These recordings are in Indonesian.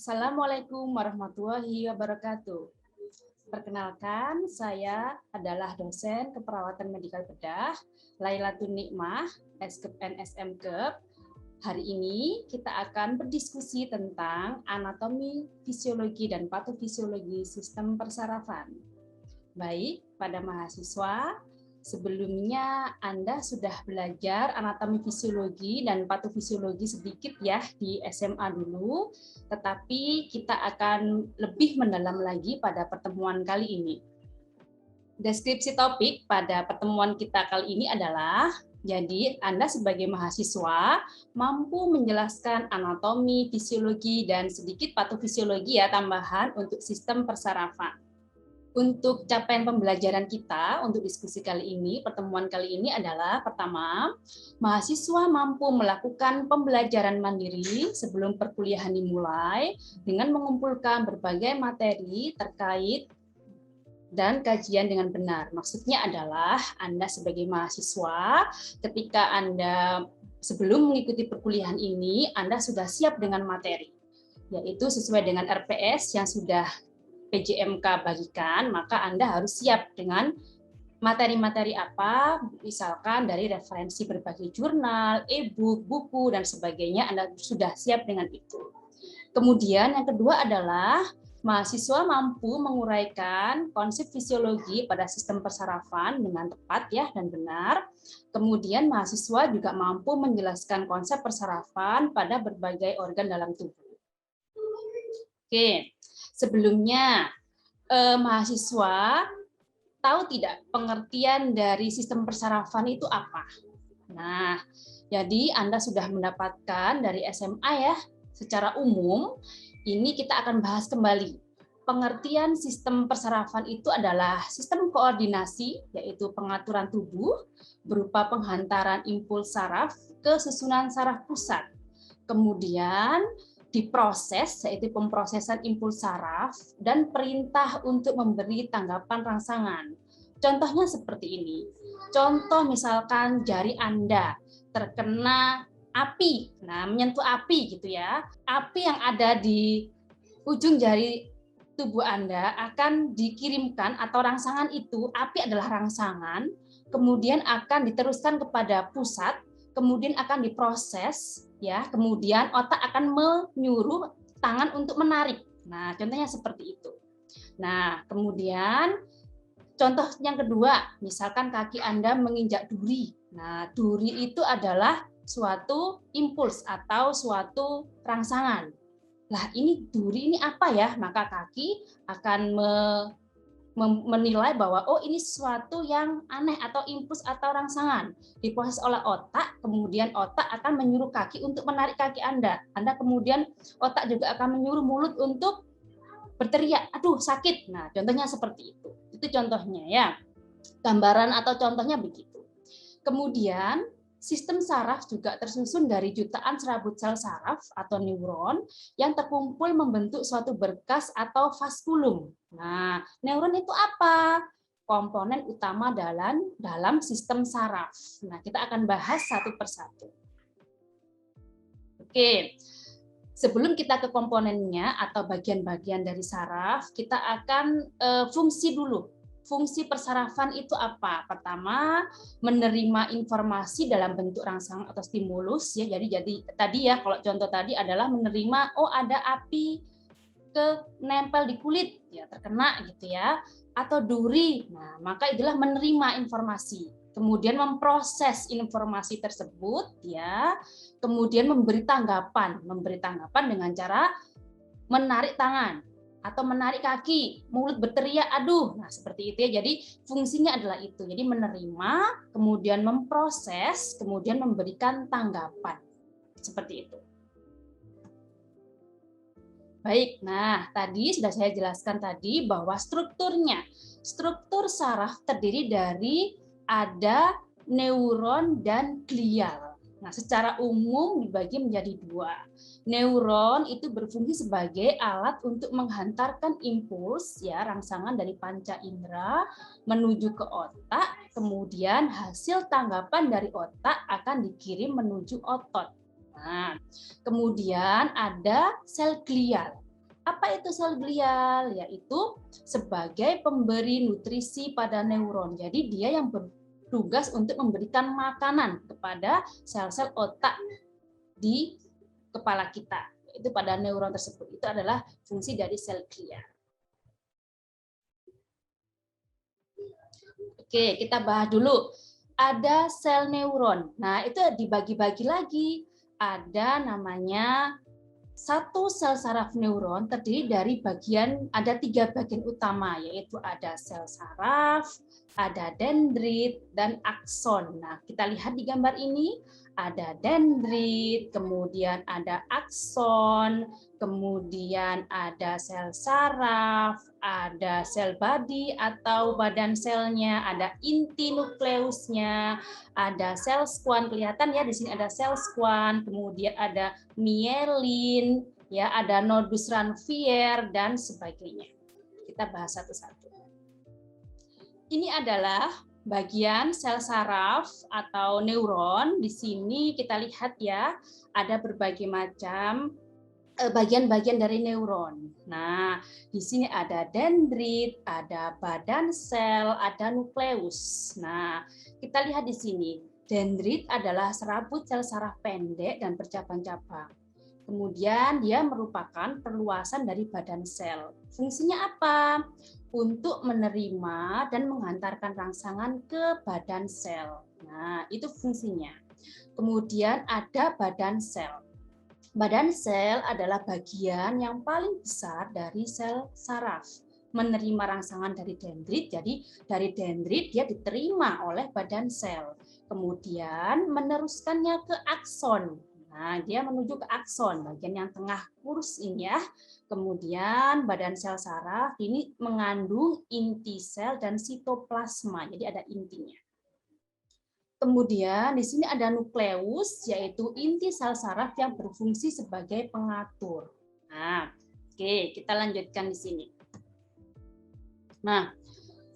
Assalamualaikum warahmatullahi wabarakatuh. Perkenalkan, saya adalah dosen keperawatan medikal bedah, Lailatun Nikmah, Eskep NSM Kep. Hari ini kita akan berdiskusi tentang anatomi, fisiologi, dan patofisiologi sistem persarafan. Baik, pada mahasiswa, sebelumnya Anda sudah belajar anatomi fisiologi dan patofisiologi sedikit ya di SMA dulu, tetapi kita akan lebih mendalam lagi pada pertemuan kali ini. Deskripsi topik pada pertemuan kita kali ini adalah, jadi Anda sebagai mahasiswa mampu menjelaskan anatomi, fisiologi, dan sedikit patofisiologi ya tambahan untuk sistem persarafan. Untuk capaian pembelajaran kita untuk diskusi kali ini, pertemuan kali ini adalah pertama, mahasiswa mampu melakukan pembelajaran mandiri sebelum perkuliahan dimulai dengan mengumpulkan berbagai materi terkait dan kajian dengan benar. Maksudnya adalah Anda sebagai mahasiswa, ketika Anda sebelum mengikuti perkuliahan ini, Anda sudah siap dengan materi, yaitu sesuai dengan RPS yang sudah PJMK bagikan, maka Anda harus siap dengan materi-materi apa, misalkan dari referensi berbagai jurnal, e-book, buku, dan sebagainya, Anda sudah siap dengan itu. Kemudian yang kedua adalah mahasiswa mampu menguraikan konsep fisiologi pada sistem persarafan dengan tepat ya dan benar. Kemudian mahasiswa juga mampu menjelaskan konsep persarafan pada berbagai organ dalam tubuh. Oke, sebelumnya mahasiswa tahu tidak pengertian dari sistem persarafan itu apa? Nah, jadi Anda sudah mendapatkan dari SMA ya, secara umum, ini kita akan bahas kembali. Pengertian sistem persarafan itu adalah sistem koordinasi, yaitu pengaturan tubuh, berupa penghantaran impuls saraf ke susunan saraf pusat. Kemudian diproses, yaitu pemrosesan impuls saraf, dan perintah untuk memberi tanggapan rangsangan. Contohnya seperti ini. Contoh misalkan jari Anda terkena api, nah menyentuh api gitu ya. Api yang ada di ujung jari tubuh Anda akan dikirimkan atau rangsangan itu, api adalah rangsangan, kemudian akan diteruskan kepada pusat, kemudian akan diproses, ya, kemudian otak akan menyuruh tangan untuk menarik. Nah, contohnya seperti itu. Nah, kemudian contoh yang kedua, misalkan kaki Anda menginjak duri. Nah, duri itu adalah suatu impuls atau suatu rangsangan. Lah, ini duri ini apa ya? Maka kaki akan menilai bahwa oh ini sesuatu yang aneh atau impuls atau rangsangan, diproses oleh otak, kemudian otak akan menyuruh kaki untuk menarik kaki Anda. Anda kemudian otak juga akan menyuruh mulut untuk berteriak, aduh sakit. Nah, contohnya seperti itu. Itu contohnya ya. Gambaran atau contohnya begitu. Kemudian sistem saraf juga tersusun dari jutaan serabut sel saraf atau neuron yang terkumpul membentuk suatu berkas atau vaskulum. Nah, neuron itu apa? Komponen utama dalam sistem saraf. Nah, kita akan bahas satu persatu. Oke, sebelum kita ke komponennya atau bagian-bagian dari saraf, kita akan fungsi dulu. Fungsi persarafan itu apa? Pertama, menerima informasi dalam bentuk rangsangan atau stimulus ya. Jadi tadi ya, kalau contoh tadi adalah menerima oh ada api ke nempel di kulit ya, terkena gitu ya, atau duri. Nah, maka itulah menerima informasi. Kemudian memproses informasi tersebut ya, kemudian memberi tanggapan dengan cara menarik tangan atau menarik kaki, mulut berteriak, aduh. Nah, seperti itu ya. Jadi fungsinya adalah itu. Jadi menerima, kemudian memproses, kemudian memberikan tanggapan. Seperti itu. Baik, nah tadi sudah saya jelaskan tadi bahwa struktur saraf terdiri dari ada neuron dan glial. Nah, secara umum dibagi menjadi dua. Neuron itu berfungsi sebagai alat untuk menghantarkan impuls ya rangsangan dari panca indera menuju ke otak, kemudian hasil tanggapan dari otak akan dikirim menuju otot. Nah, kemudian ada sel glial. Apa itu sel glial? Yaitu sebagai pemberi nutrisi pada neuron. Jadi dia yang bertugas untuk memberikan makanan kepada sel-sel otak di kepala kita. Itu pada neuron tersebut. Itu adalah fungsi dari sel glial. Oke, kita bahas dulu. Ada sel neuron. Nah, itu dibagi-bagi lagi. Ada namanya satu sel saraf neuron terdiri dari ada 3 bagian utama, yaitu ada sel saraf, ada dendrit, dan akson. Nah, kita lihat di gambar ini, ada dendrit, kemudian ada akson, kemudian ada sel saraf, ada sel body atau badan selnya, ada inti nukleusnya, ada sel squam, kelihatan ya di sini ada sel squam, kemudian ada mielin, ya ada nodus Ranvier dan sebagainya. Kita bahas satu-satu. Ini adalah bagian sel saraf atau neuron. Di sini kita lihat ya, ada berbagai macam bagian-bagian dari neuron. Nah, di sini ada dendrit, ada badan sel, ada nukleus. Nah, kita lihat di sini. Dendrit adalah serabut sel saraf pendek dan bercabang-cabang. Kemudian dia merupakan perluasan dari badan sel. Fungsinya apa? Untuk menerima dan mengantarkan rangsangan ke badan sel. Nah, itu fungsinya. Kemudian ada badan sel. Badan sel adalah bagian yang paling besar dari sel saraf. Menerima rangsangan dari dendrit, jadi dari dendrit dia diterima oleh badan sel. Kemudian meneruskannya ke akson. Nah, dia menuju ke akson, bagian yang tengah kurus ini ya. Kemudian badan sel saraf ini mengandung inti sel dan sitoplasma, jadi ada intinya. Kemudian di sini ada nukleus, yaitu inti sel saraf yang berfungsi sebagai pengatur. Nah, oke, kita lanjutkan di sini. Nah,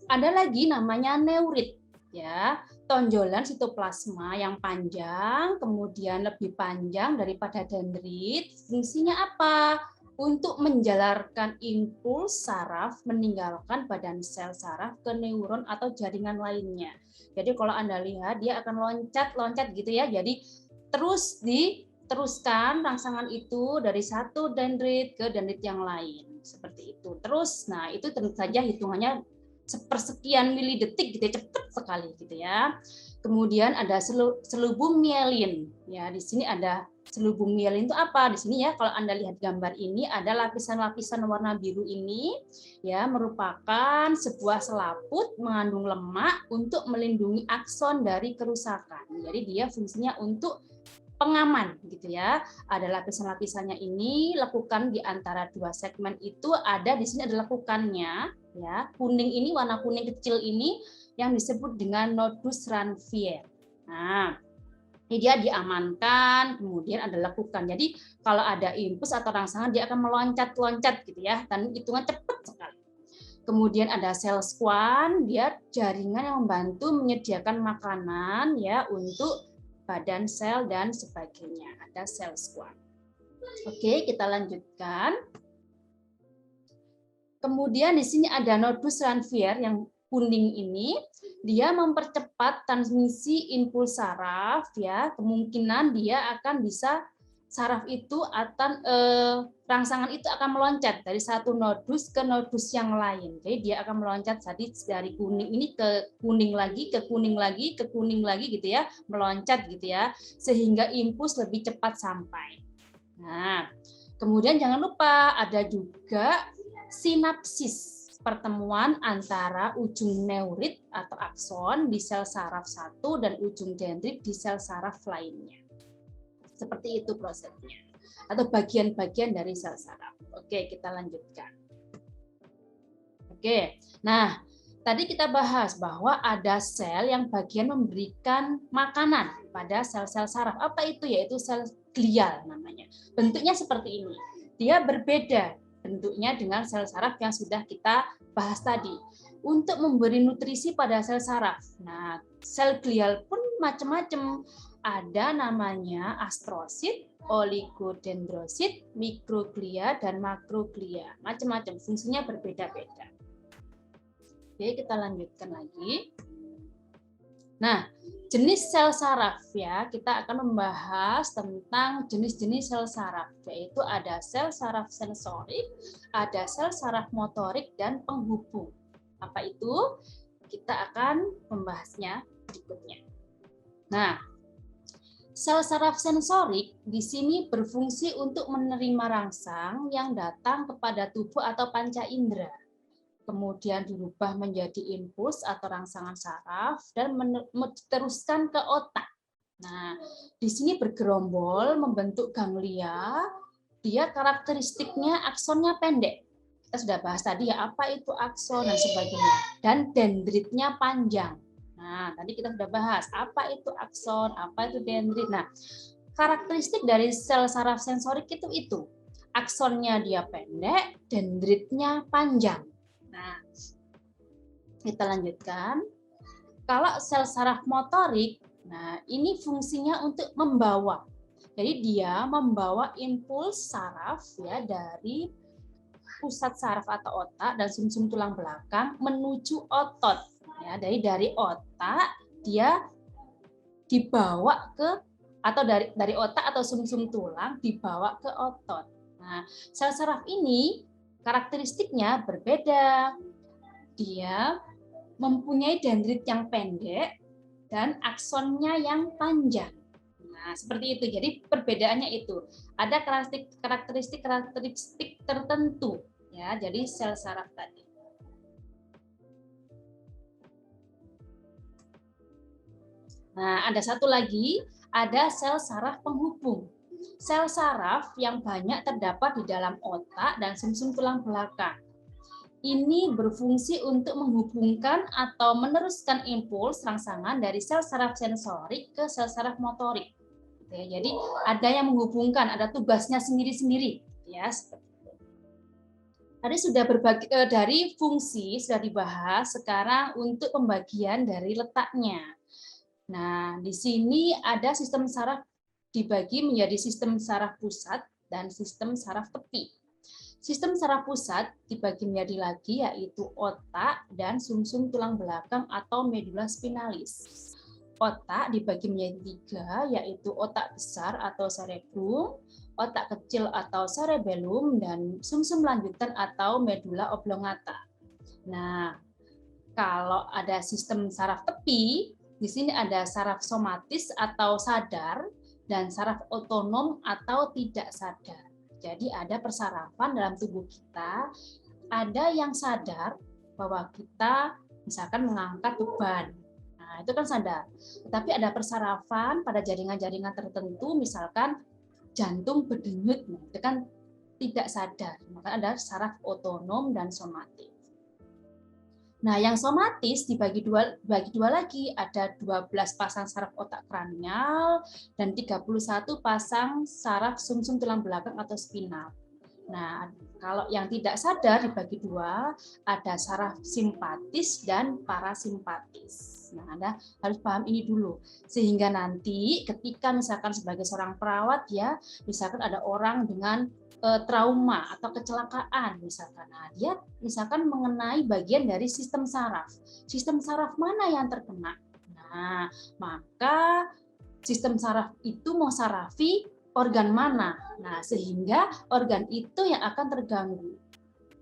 ada lagi namanya neurit, ya, tonjolan sitoplasma yang panjang, kemudian lebih panjang daripada dendrit. Fungsinya apa? Untuk menjalarkan impuls saraf meninggalkan badan sel saraf ke neuron atau jaringan lainnya. Jadi kalau Anda lihat dia akan loncat-loncat gitu ya. Jadi terus diteruskan rangsangan itu dari satu dendrit ke dendrit yang lain. Seperti itu. Terus, nah itu tentu saja hitungannya sepersekian milidetik gitu ya, cepat sekali gitu ya. Kemudian ada selubung mielin. Ya, di sini ada selubung mielin itu apa? Di sini ya, kalau Anda lihat gambar ini ada lapisan-lapisan warna biru ini ya merupakan sebuah selaput mengandung lemak untuk melindungi akson dari kerusakan. Jadi dia fungsinya untuk pengaman gitu ya. Ada lapisan-lapisannya ini, lekukan di antara dua segmen itu ada di sini ada lekukannya ya. Kuning ini, warna kuning kecil ini yang disebut dengan nodus Ranvier. Nah, ini dia diamankan, kemudian ada lekukan. Jadi kalau ada impuls atau rangsangan dia akan meloncat-loncat gitu ya, dan hitungan cepat sekali. Kemudian ada sel squam, dia jaringan yang membantu menyediakan makanan ya untuk badan sel dan sebagainya. Ada sel squam. Oke, kita lanjutkan. Kemudian di sini ada nodus Ranvier yang kuning ini, dia mempercepat transmisi impuls saraf ya, kemungkinan dia akan bisa saraf itu akan rangsangan itu akan meloncat dari satu nodus ke nodus yang lain. Jadi dia akan meloncat tadi dari kuning ini ke kuning lagi, ke kuning lagi, ke kuning lagi gitu ya, meloncat gitu ya, sehingga impuls lebih cepat sampai. Nah, kemudian jangan lupa ada juga sinapsis, pertemuan antara ujung neurit atau akson di sel saraf satu dan ujung dendrit di sel saraf lainnya. Seperti itu prosesnya. Atau bagian-bagian dari sel saraf. Oke, kita lanjutkan. Oke, nah tadi kita bahas bahwa ada sel yang bagian memberikan makanan pada sel-sel saraf. Apa itu? Yaitu sel glial namanya. Bentuknya seperti ini. Dia berbeda bentuknya dengan sel saraf yang sudah kita bahas tadi. Untuk memberi nutrisi pada sel saraf. Nah, sel glial pun macam-macam. ada namanya astrosit, oligodendrosit, mikroglia, dan makroglia. Macam-macam, fungsinya berbeda-beda. Oke, kita lanjutkan lagi. Nah, jenis sel saraf ya, kita akan membahas tentang jenis-jenis sel saraf, yaitu ada sel saraf sensorik, ada sel saraf motorik, dan penghubung. Apa itu? Kita akan membahasnya berikutnya. Nah, sel saraf sensorik di sini berfungsi untuk menerima rangsang yang datang kepada tubuh atau panca indera, kemudian dirubah menjadi impuls atau rangsangan saraf dan diteruskan ke otak. Nah, di sini bergerombol membentuk ganglia. Dia karakteristiknya aksonnya pendek. Kita sudah bahas tadi ya, apa itu akson dan sebagainya. Dan dendritnya panjang. Nah, tadi kita sudah bahas apa itu akson, apa itu dendrit. Nah, karakteristik dari sel saraf sensorik itu. Aksonnya dia pendek, dendritnya panjang. Nah, kita lanjutkan. Kalau sel saraf motorik, nah ini fungsinya untuk membawa. Jadi dia membawa impuls saraf ya dari pusat saraf atau otak dan sumsum tulang belakang menuju otot. Ya, dari otak dia dibawa ke atau dari otak atau sumsum tulang dibawa ke otot. Nah, sel saraf ini karakteristiknya berbeda. Dia mempunyai dendrit yang pendek dan aksonnya yang panjang. Nah, seperti itu. Jadi perbedaannya itu. Ada karakteristik tertentu ya. Jadi sel saraf tadi. Nah, ada satu lagi, ada sel saraf penghubung. Sel saraf yang banyak terdapat di dalam otak dan sumsum tulang belakang. Ini berfungsi untuk menghubungkan atau meneruskan impuls rangsangan dari sel saraf sensorik ke sel saraf motorik. Jadi ada yang menghubungkan, ada tugasnya sendiri-sendiri. Ya, tadi sudah berbagi dari fungsi sudah dibahas. Sekarang untuk pembagian dari letaknya. Nah, di sini ada sistem saraf dibagi menjadi sistem saraf pusat dan sistem saraf tepi. Sistem saraf pusat dibagi menjadi lagi yaitu otak dan sumsum tulang belakang atau medula spinalis. Otak dibagi menjadi tiga yaitu otak besar atau cerebrum, otak kecil atau cerebellum, dan sumsum lanjutan atau medula oblongata. Nah, kalau ada sistem saraf tepi, di sini ada saraf somatis atau sadar dan saraf otonom atau tidak sadar. Jadi ada persarafan dalam tubuh kita, ada yang sadar bahwa kita misalkan mengangkat beban. Nah, itu kan sadar. Tetapi ada persarafan pada jaringan-jaringan tertentu, misalkan jantung berdenyut, itu kan tidak sadar. Maka ada saraf otonom dan somatis. Nah, yang somatis dibagi dua lagi, ada 12 pasang saraf otak kranial dan 31 pasang saraf sumsum tulang belakang atau spinal. Nah, kalau yang tidak sadar dibagi dua, ada saraf simpatis dan parasimpatis. Nah, Anda harus paham ini dulu. Sehingga nanti ketika misalkan sebagai seorang perawat ya, misalkan ada orang dengan trauma atau kecelakaan misalkan. Nah, dia misalkan mengenai bagian dari sistem saraf. Sistem saraf mana yang terkena? Nah, maka sistem saraf itu mau sarafi organ mana? Nah, sehingga organ itu yang akan terganggu.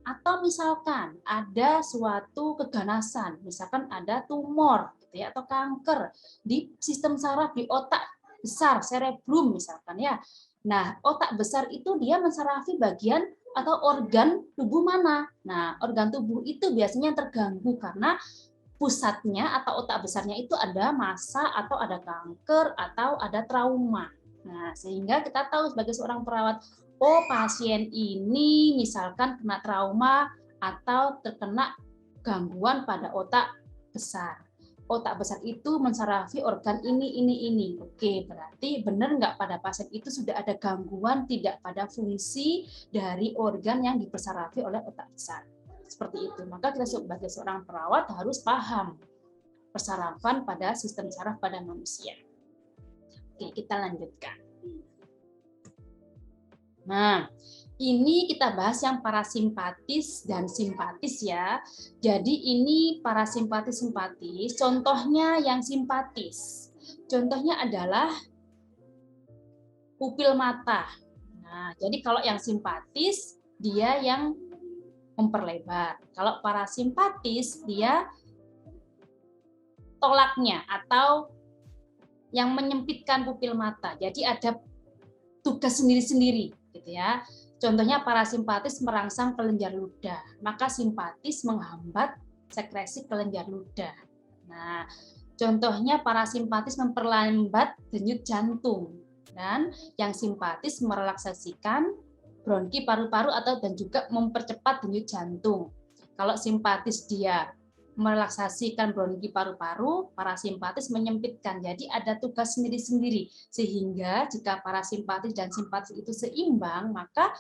Atau misalkan ada suatu keganasan, misalkan ada tumor gitu ya, atau kanker di sistem saraf di otak besar, cerebrum misalkan ya. Nah, otak besar itu dia mensarafi bagian atau organ tubuh mana? Nah, organ tubuh itu biasanya terganggu karena pusatnya atau otak besarnya itu ada massa atau ada kanker atau ada trauma. Nah, sehingga kita tahu sebagai seorang perawat, oh pasien ini misalkan kena trauma atau terkena gangguan pada otak besar. Otak besar itu mensarafi organ ini. Oke, berarti benar nggak pada pasien itu sudah ada gangguan tidak pada fungsi dari organ yang dipersarafi oleh otak besar. Seperti itu. Maka kita sebagai seorang perawat harus paham persarafan pada sistem saraf pada manusia. Oke, kita lanjutkan. Nah, ini kita bahas yang parasimpatis dan simpatis ya. Jadi ini parasimpatis-simpatis, contohnya yang simpatis. Contohnya adalah pupil mata. Nah, jadi kalau yang simpatis, dia yang memperlebar. Kalau parasimpatis, dia tolaknya atau yang menyempitkan pupil mata. Jadi ada tugas sendiri-sendiri, gitu ya. Contohnya parasimpatis merangsang kelenjar ludah, maka simpatis menghambat sekresi kelenjar ludah. Nah, contohnya parasimpatis memperlambat denyut jantung dan yang simpatis merelaksasikan bronki paru-paru atau dan juga mempercepat denyut jantung. Kalau simpatis dia merelaksasikan bronki paru-paru, parasimpatis menyempitkan. Jadi ada tugas sendiri-sendiri. Sehingga jika parasimpatis dan simpatis itu seimbang, maka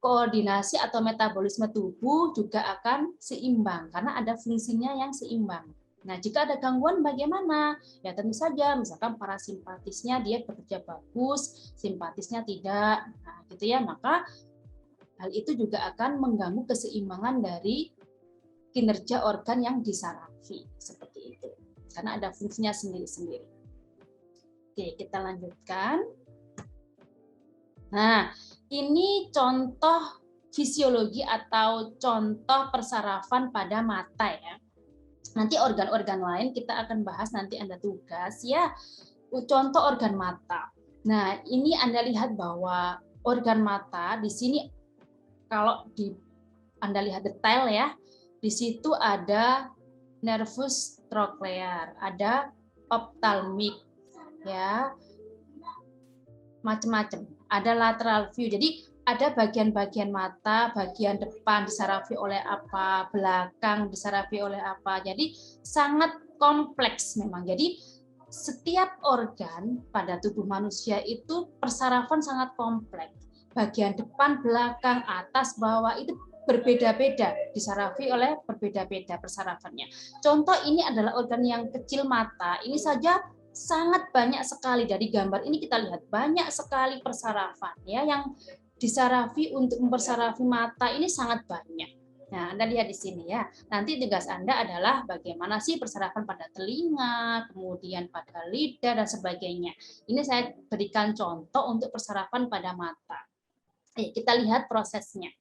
koordinasi atau metabolisme tubuh juga akan seimbang karena ada fungsinya yang seimbang. Nah, jika ada gangguan bagaimana? Ya tentu saja, misalkan parasimpatisnya dia bekerja bagus, simpatisnya tidak. Nah, gitu ya, maka hal itu juga akan mengganggu keseimbangan dari kinerja organ yang disarafi, seperti itu. Karena ada fungsinya sendiri-sendiri. Oke, kita lanjutkan. Nah, ini contoh fisiologi atau contoh persarafan pada mata ya. Nanti organ-organ lain kita akan bahas, nanti Anda tugas ya. Contoh organ mata. Nah, ini Anda lihat bahwa organ mata di sini kalau Anda lihat detail ya, di situ ada nervus trochlear, ada ophthalmic, ya, macam-macam. Ada lateral view, jadi ada bagian-bagian mata, bagian depan disarafi oleh apa, belakang disarafi oleh apa. Jadi sangat kompleks memang. Jadi setiap organ pada tubuh manusia itu persarafan sangat kompleks. Bagian depan, belakang, atas, bawah itu berbeda-beda, disarafi oleh berbeda-beda persarafannya. Contoh ini adalah organ yang kecil mata, ini saja sangat banyak sekali. Dari gambar ini kita lihat banyak sekali persarafan ya yang disarafi untuk mempersarafi mata ini sangat banyak. Nah, Anda lihat di sini ya. Nanti tugas Anda adalah bagaimana sih persarafan pada telinga, kemudian pada lidah dan sebagainya. Ini saya berikan contoh untuk persarafan pada mata. Kita lihat prosesnya.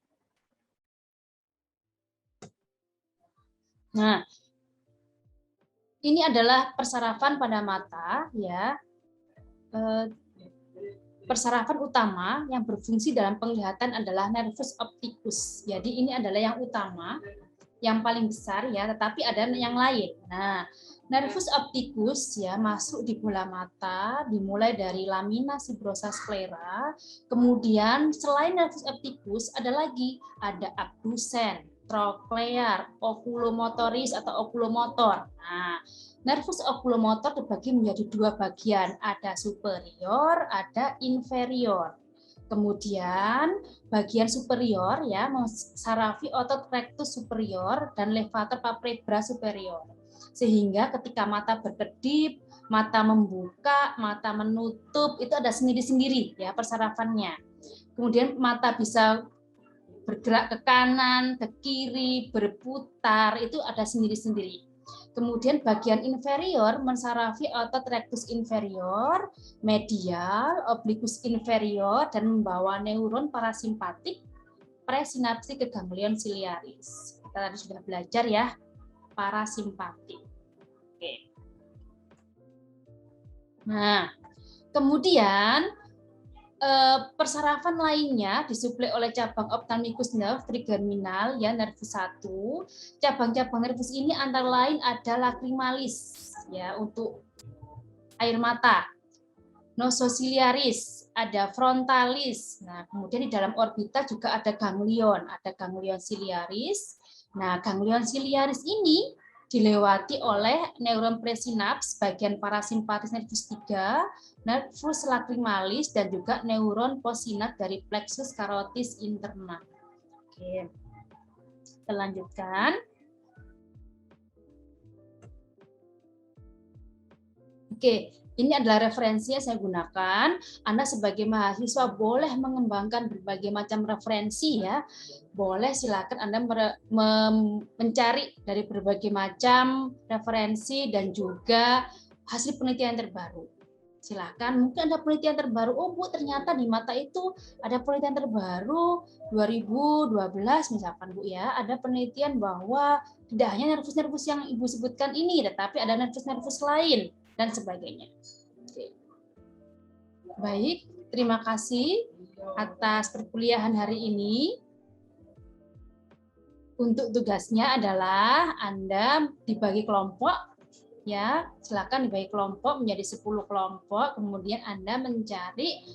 Nah, ini adalah persarafan pada mata ya. Persarafan utama yang berfungsi dalam penglihatan adalah nervus opticus. Jadi ini adalah yang utama, yang paling besar ya, tetapi ada yang lain. Nah, nervus opticus ya masuk di bola mata, dimulai dari lamina fibrosa sclera. Kemudian selain nervus opticus ada abdusen, troclear, oculomotoris atau oculomotor. Nah, nervus oculomotor terbagi menjadi dua bagian, ada superior, ada inferior. Kemudian bagian superior ya mensarafi otot rectus superior dan levator palpebra superior. Sehingga ketika mata berkedip, mata membuka, mata menutup itu ada sendiri-sendiri ya persarafannya. Kemudian mata bisa bergerak ke kanan, ke kiri, berputar, itu ada sendiri-sendiri. Kemudian bagian inferior mensarafi otot rectus inferior, medial, oblikus inferior, dan membawa neuron parasimpatik, presinapsi ke ganglion ciliaris. Kita tadi sudah belajar ya, parasimpatik. Oke. Nah, kemudian persarafan lainnya disuplai oleh cabang ophthalmicus nerve trigeminal ya nervus 1. Cabang-cabang nervus ini antara lain ada lacrimalis ya untuk air mata, nosociliaris, ada frontalis. Nah, kemudian di dalam orbita juga ada ganglion ciliaris. Nah, ganglion ciliaris ini dilewati oleh neuron presinaps bagian parasimpatis nervus 3, nervus lacrimalis dan juga neuron possinat dari plexus carotis interna. Oke. Kita lanjutkan. Oke, Ini adalah referensi yang saya gunakan. Anda sebagai mahasiswa boleh mengembangkan berbagai macam referensi ya. Boleh silakan Anda mencari dari berbagai macam referensi dan juga hasil penelitian terbaru. Silakan, mungkin ada penelitian terbaru. Oh Bu, ternyata di mata itu ada penelitian terbaru 2012 misalkan Bu ya. Ada penelitian bahwa tidak hanya nervus-nervus yang Ibu sebutkan ini, tetapi ada nervus-nervus lain dan sebagainya. Oke. Baik, terima kasih atas perkuliahan hari ini. Untuk tugasnya adalah Anda dibagi kelompok, ya, silakan dibagi kelompok menjadi 10 kelompok, kemudian Anda mencari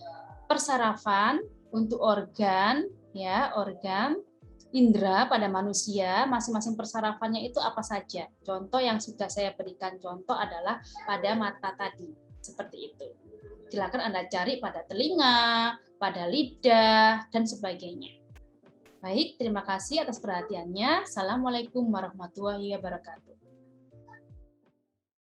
persarafan untuk organ, ya, organ indera pada manusia, masing-masing persarafannya itu apa saja. Contoh yang sudah saya berikan contoh adalah pada mata tadi, seperti itu. Silakan Anda cari pada telinga, pada lidah, dan sebagainya. Baik, terima kasih atas perhatiannya. Assalamualaikum warahmatullahi wabarakatuh.